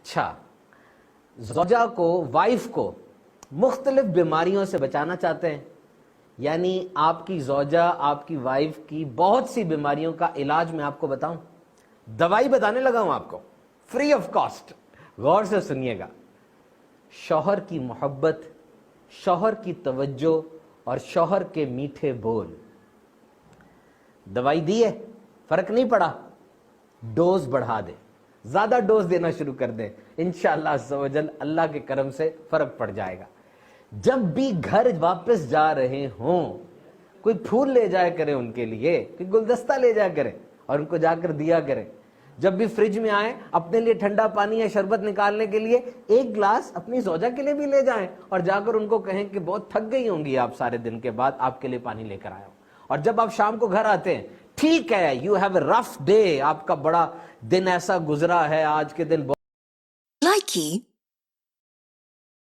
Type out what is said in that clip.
اچھا، زوجہ کو، وائف کو مختلف بیماریوں سے بچانا چاہتے ہیں، یعنی آپ کی زوجہ، آپ کی وائف کی بہت سی بیماریوں کا علاج میں آپ کو بتاؤں، دوائی بتانے لگا ہوں آپ کو، فری آف کاسٹ. غور سے سنیے گا. شوہر کی محبت، شوہر کی توجہ اور شوہر کے میٹھے بول. دوائی دی ہے، فرق نہیں پڑا، ڈوز بڑھا دے، زیادہ ڈوز دینا شروع کر دیں، انشاءاللہ عز و جل اللہ کے کرم سے فرق پڑ جائے گا. جب بھی گھر واپس جا رہے ہوں، کوئی پھول لے جایا کریں ان کے لیے، کوئی گلدستہ لے جایا کریں اور ان کو جا کر دیا کریں. جب بھی فریج میں آئیں، اپنے لیے ٹھنڈا پانی یا شربت نکالنے کے لیے ایک گلاس اپنی زوجہ کے لیے بھی لے جائیں اور جا کر ان کو کہیں کہ بہت تھک گئی ہوں گی آپ سارے دن کے بعد، آپ کے لیے پانی لے کر آیا ہوں. اور جب آپ شام کو گھر آتے ہیں، ٹھیک ہے، you have a rough day, آپ کا بڑا دن ایسا گزرا ہے، آج کے دن